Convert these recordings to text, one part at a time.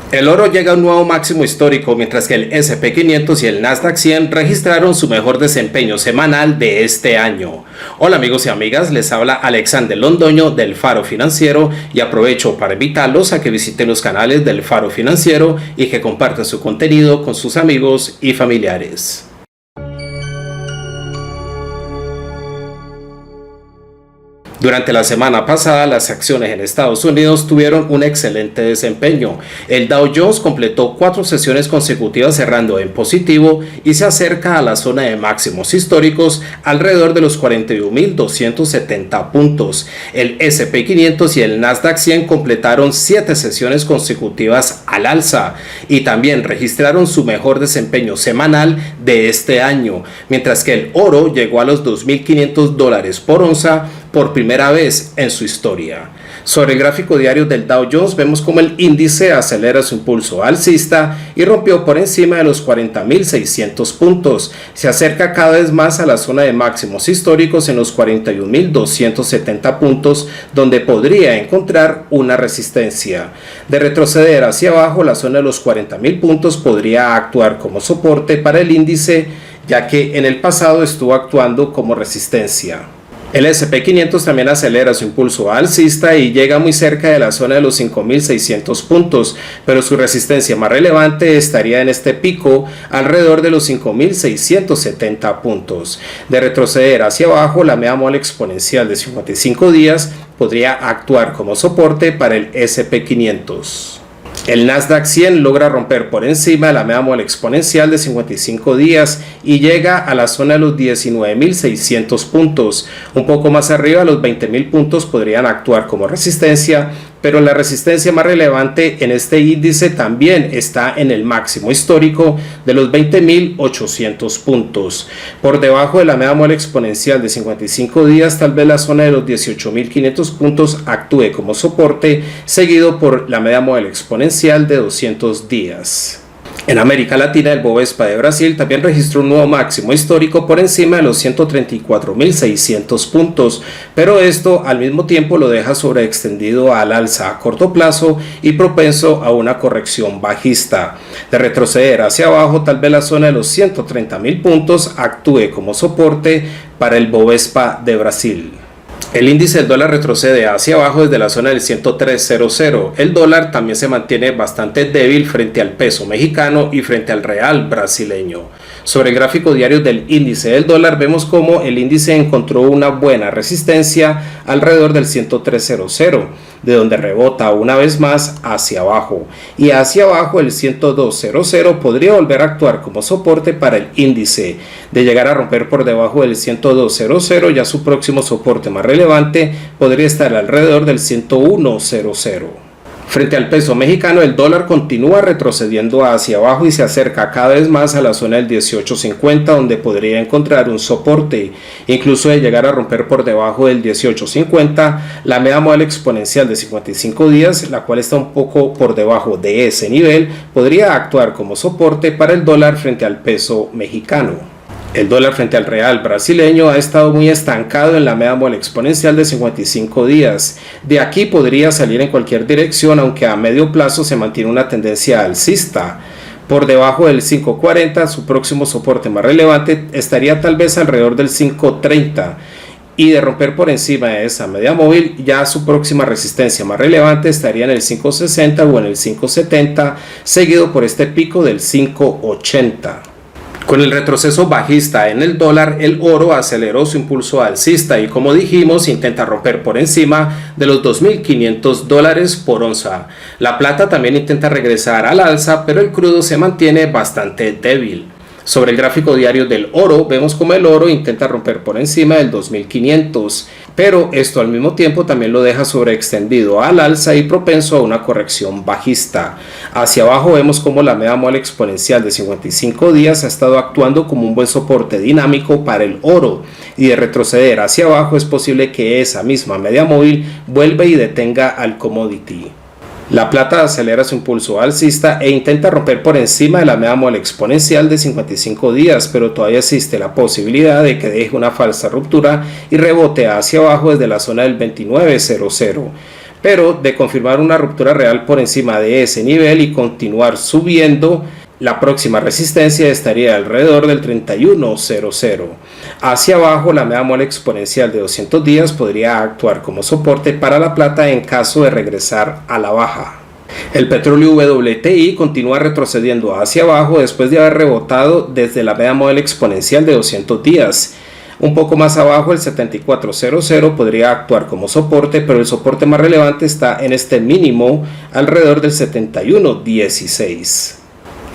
El oro llega a un nuevo máximo histórico, mientras que el S&P 500 y el Nasdaq 100 registraron su mejor desempeño semanal de este año. Hola amigos y amigas, les habla Alexander Londoño del Faro Financiero y aprovecho para invitarlos a que visiten los canales del Faro Financiero y que compartan su contenido con sus amigos y familiares. Durante la semana pasada, las acciones en Estados Unidos tuvieron un excelente desempeño. El Dow Jones completó 4 sesiones consecutivas cerrando en positivo y se acerca a la zona de máximos históricos alrededor de los 41.270 puntos. El S&P 500 y el Nasdaq 100 completaron 7 sesiones consecutivas al alza y también registraron su mejor desempeño semanal de este año, mientras que el oro llegó a los $2.500 por onza por primera vez en su historia. Sobre el gráfico diario del Dow Jones vemos como el índice acelera su impulso alcista y rompió por encima de los 40.600 puntos. Se acerca cada vez más a la zona de máximos históricos en los 41.270 puntos, donde podría encontrar una resistencia. De retroceder hacia abajo, la zona de los 40.000 puntos podría actuar como soporte para el índice, ya que en el pasado estuvo actuando como resistencia. El S&P 500 también acelera su impulso alcista y llega muy cerca de la zona de los 5.600 puntos, pero su resistencia más relevante estaría en este pico alrededor de los 5.670 puntos. De retroceder hacia abajo, la media móvil exponencial de 55 días podría actuar como soporte para el S&P 500. El Nasdaq 100 logra romper por encima de la media móvil exponencial de 55 días y llega a la zona de los 19.600 puntos. Un poco más arriba, los 20.000 puntos podrían actuar como resistencia, pero la resistencia más relevante en este índice también está en el máximo histórico de los 20.800 puntos. Por debajo de la media móvil exponencial de 55 días, tal vez la zona de los 18.500 puntos actúe como soporte, seguido por la media móvil exponencial de 200 días. En América Latina, el Bovespa de Brasil también registró un nuevo máximo histórico por encima de los 134.600 puntos, pero esto al mismo tiempo lo deja sobreextendido al alza a corto plazo y propenso a una corrección bajista. De retroceder hacia abajo, tal vez la zona de los 130.000 puntos actúe como soporte para el Bovespa de Brasil. El índice del dólar retrocede hacia abajo desde la zona del 103.00. El dólar también se mantiene bastante débil frente al peso mexicano y frente al real brasileño. Sobre el gráfico diario del índice del dólar vemos como el índice encontró una buena resistencia alrededor del 103.00, de donde rebota una vez más hacia abajo. Y hacia abajo el 102.00 podría volver a actuar como soporte para el índice. De llegar a romper por debajo del 102.00, ya su próximo soporte más relevante podría estar alrededor del 101.00. Frente al peso mexicano, el dólar continúa retrocediendo hacia abajo y se acerca cada vez más a la zona del 18.50, donde podría encontrar un soporte. Incluso de llegar a romper por debajo del 18.50, la media móvil exponencial de 55 días, la cual está un poco por debajo de ese nivel, podría actuar como soporte para el dólar frente al peso mexicano. El dólar frente al real brasileño ha estado muy estancado en la media móvil exponencial de 55 días. De aquí podría salir en cualquier dirección, aunque a medio plazo se mantiene una tendencia alcista. Por debajo del 5.40, su próximo soporte más relevante estaría tal vez alrededor del 5.30. Y de romper por encima de esa media móvil, ya su próxima resistencia más relevante estaría en el 5.60 o en el 5.70, seguido por este pico del 5.80. Con el retroceso bajista en el dólar, el oro aceleró su impulso alcista y, como dijimos, intenta romper por encima de los $2.500 por onza. La plata también intenta regresar al alza, pero el crudo se mantiene bastante débil. Sobre el gráfico diario del oro, vemos como el oro intenta romper por encima del 2.500, pero esto al mismo tiempo también lo deja sobreextendido al alza y propenso a una corrección bajista. Hacia abajo vemos como la media móvil exponencial de 55 días ha estado actuando como un buen soporte dinámico para el oro, y de retroceder hacia abajo es posible que esa misma media móvil vuelva y detenga al commodity. La plata acelera su impulso alcista e intenta romper por encima de la media móvil exponencial de 55 días, pero todavía existe la posibilidad de que deje una falsa ruptura y rebote hacia abajo desde la zona del 29.00. pero de confirmar una ruptura real por encima de ese nivel y continuar subiendo, la próxima resistencia estaría alrededor del 31.00. Hacia abajo, la media móvil exponencial de 200 días podría actuar como soporte para la plata en caso de regresar a la baja. El petróleo WTI continúa retrocediendo hacia abajo después de haber rebotado desde la media móvil exponencial de 200 días. Un poco más abajo, el 74.00 podría actuar como soporte, pero el soporte más relevante está en este mínimo alrededor del 71.16.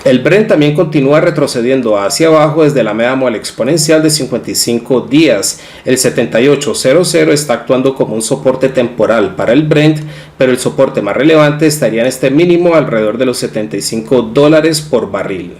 El Brent también continúa retrocediendo hacia abajo desde la media móvil exponencial de 55 días. El 78.00 está actuando como un soporte temporal para el Brent, pero el soporte más relevante estaría en este mínimo alrededor de los $75 por barril.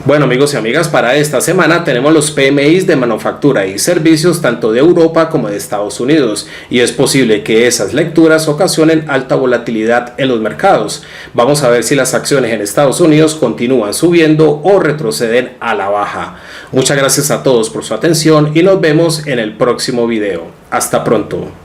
Bueno, amigos y amigas, para esta semana tenemos los PMIs de manufactura y servicios tanto de Europa como de Estados Unidos, y es posible que esas lecturas ocasionen alta volatilidad en los mercados. Vamos a ver si las acciones en Estados Unidos continúan subiendo o retroceden a la baja. Muchas gracias a todos por su atención y nos vemos en el próximo video. Hasta pronto.